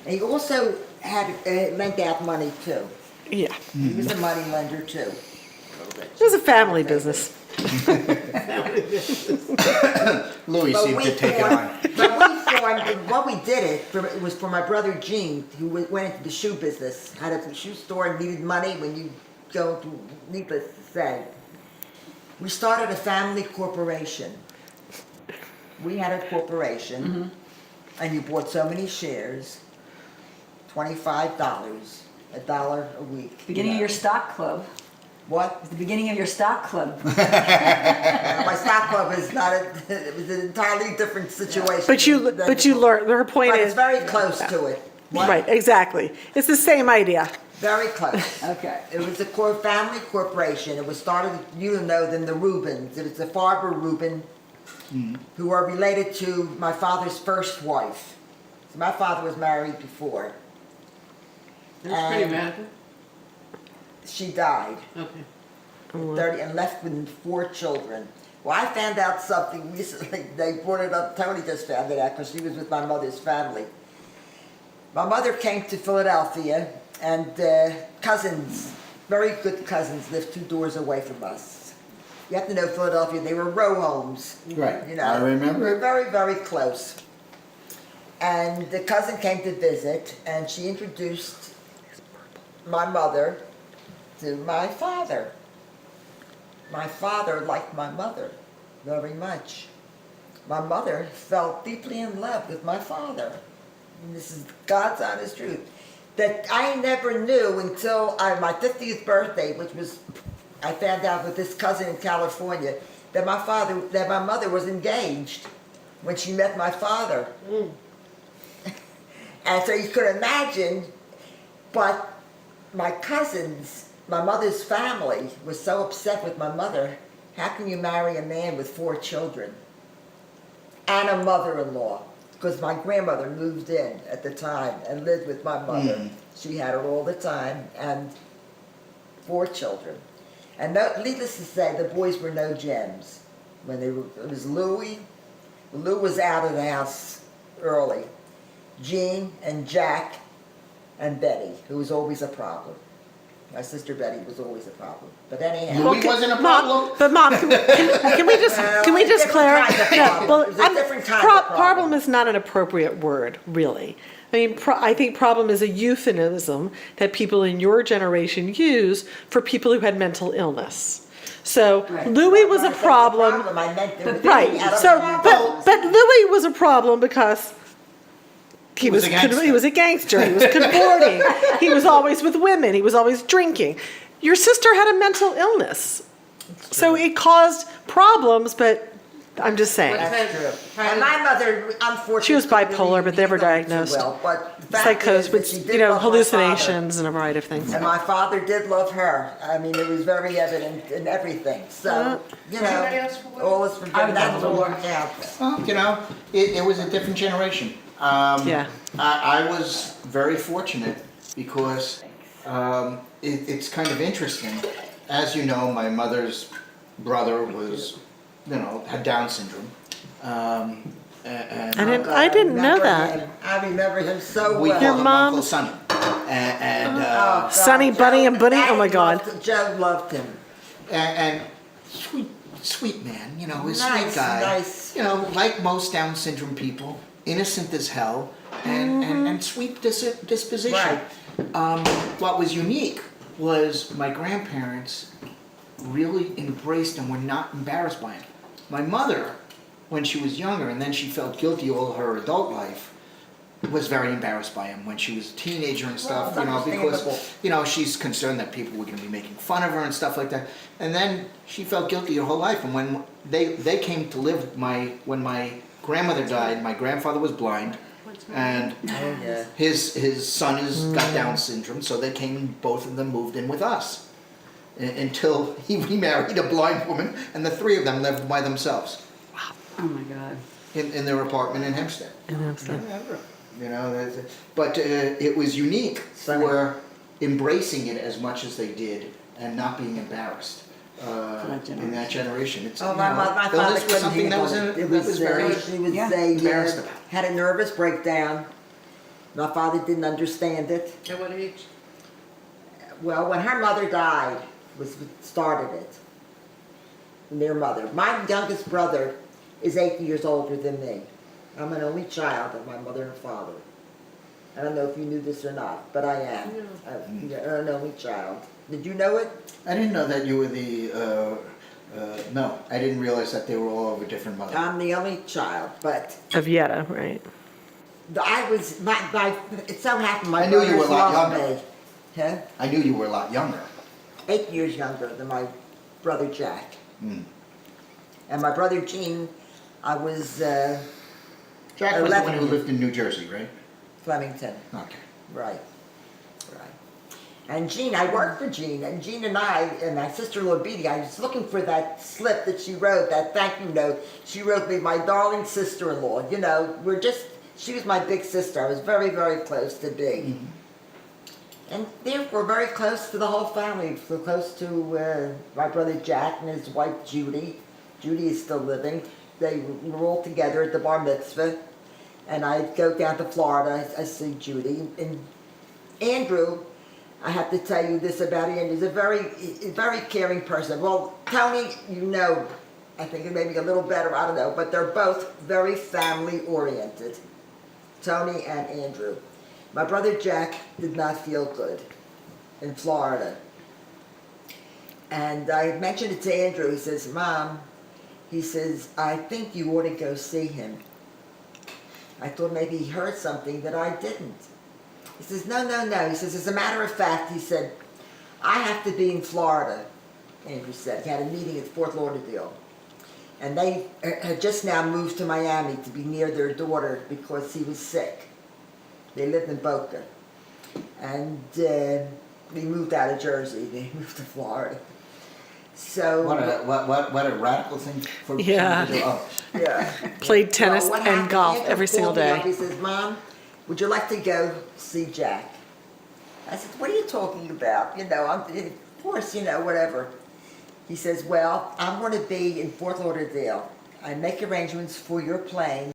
And he also had lent out money too. Yeah, He was a money lender too. it was a family business. Louis But seemed we to take it formed- on. What we did it was for my brother Gene, who went into the shoe business, had a shoe store and needed money when you go to, needless to say. We started a family corporation. We had a corporation, and you bought so many shares, $25, $1 a week. Beginning of your stock club. What? It's the beginning of your stock club. My stock club is not, it was an entirely different situation. But you learn, her point But is. it's very close to it. What? Right, exactly. It's the same idea. Very close. Okay. It was a family corporation. It was started, you know them, the Rubens. It was the Farber Reuben, who are related to my father's first wife. So my father was married before. That's pretty And radical. she died, Okay. 30, and left with 4 children. Well, I found out something recently. They brought it up. Tony just found it out because she was with my mother's family. My mother came to Philadelphia, and cousins, very good cousins, lived 2 doors away from us. You have to know Philadelphia, they were row homes. Right. You know, I remember. We were very, very close. And the cousin came to visit, and she introduced my mother to my father. My father liked my mother very much. My mother fell deeply in love with my father. And this is God's honest truth. That I never knew until my 50th birthday, which was, I found out with this cousin in California, that my mother was engaged when she met my father. And so you could imagine, but my cousins, my mother's family was so upset with my mother. How can you marry a man with 4 children? And a mother-in-law. Because my grandmother moved in at the time and lived with my mother. She had her all the time, and 4 children. And needless to say, the boys were no gems. It was Louis. Lou was out of the house early. Jean and Jack and Betty, who was always a problem. My sister Betty was always a problem. But anyhow. Louis wasn't a problem? But Mom, can we just Different clarify? kind of No, problem. well, It was a different kind of problem. problem is not an appropriate word, really. I mean, I think problem is a euphemism that people in your generation use for people who had mental illness. So Right. Louis was a That's problem. I meant there was Right. out of So, control. but Louis was a problem because he was a gangster. he was a gangster. He was cavorting. He was always with women. He was always drinking. Your sister had a mental illness, so it caused problems. But I'm just saying, That's true. And my mother, unfortunately, she was bipolar, but never didn't know too diagnosed. well. But the fact psychosis, is that with she did love my hallucinations and a variety of things. father. And my father did love her. I mean, it was very evident in everything. So, you know, Anybody else for what? all is I forgiven. would That's love all to worked out. Well, you know, it was a different generation. Yeah. I was very fortunate because it's kind of interesting. As you know, my mother's brother was, had Down syndrome. And I didn't know Remember that. him. I remember him so we well. Your called him mom- Uncle Sonny. And Oh, God, Sonny, Bunny, and Bunny? Oh, my God. Joe loved him. and sweet man, a Nice, sweet guy. nice. Like most Down syndrome people, innocent as hell, and sweet disposition. Right. What was unique was my grandparents really embraced and were not embarrassed by him. My mother, when she was younger, and then she felt guilty all her adult life, was very embarrassed by him when she was a teenager and stuff, Well, it's because, she's concerned that people were going to be making fun of her and stuff like that. And then she felt guilty her whole life. And when they came to live, when my grandmother died, my grandfather was blind, and Oh, yeah. his son has got Down syndrome, so they came, both of them moved in with us. Until he remarried a blind woman, and the 3 of them lived by themselves Oh my God. in their apartment in Hempstead. Yeah. But it was unique Sunny. for embracing it as much as they did and not being embarrassed in that generation. It's, Oh, my father illness was couldn't something that handle was, it. that was very she was Yeah. they embarrassed about. had a nervous breakdown, My father didn't understand it. At what age? Well, when her mother died, was what started it. Their mother. My youngest brother is 8 years older than me. I'm an only child of my mother and father. I don't know if you knew this or not, but I am. I'm an only child. Did you know it? I didn't know that you were no, I didn't realize that they were all of a different mother. I'm the only child, but Of Yetta, right? I was, it so happened my I knew you were brothers a lot loved younger. me. Huh? I knew you were a lot younger. 8 years younger than my brother Jack. Mm. And my brother Gene, I was Jack was the one 11. who lived in New Jersey, right? Flemington. Okay. Right. And Jean, I worked for Jean, and Jean and I, and my sister-in-law Beatty, I was looking for that slip that she wrote, that thank you note. She wrote me, my darling sister-in-law. You know, she was my big sister. I was very, very close to Big. Mm-hmm. And therefore very close to the whole family, so close to my brother Jack and his wife Judy. Judy is still living. They were all together at the bar mitzvah. And I'd go down to Florida, I see Judy. And Andrew, I have to tell you this about Andrew, he's a very caring person. Well, Tony, you know, I think maybe a little better, I don't know, but they're both very family oriented. Tony and Andrew. My brother Jack did not feel good in Florida. And I mentioned it to Andrew. He says, Mom, he says, I think you ought to go see him. I thought maybe he heard something that I didn't. He says, no. He says, as a matter of fact, he said, I have to be in Florida, Andrew said. He had a meeting at Fort Lauderdale. And they had just now moved to Miami to be near their daughter because he was sick. They lived in Boca. And they moved out of Jersey. They moved to Florida. So What a radical thing for Yeah. someone to do. Oh, yeah. Played tennis Well, what and happened, golf Andrew every single called me up. day. He says, Mom, would you like to go see Jack? I said, what are you talking about? You know, of course, you know, whatever. He says, well, I'm going to be in Fort Lauderdale. I make arrangements for your plane.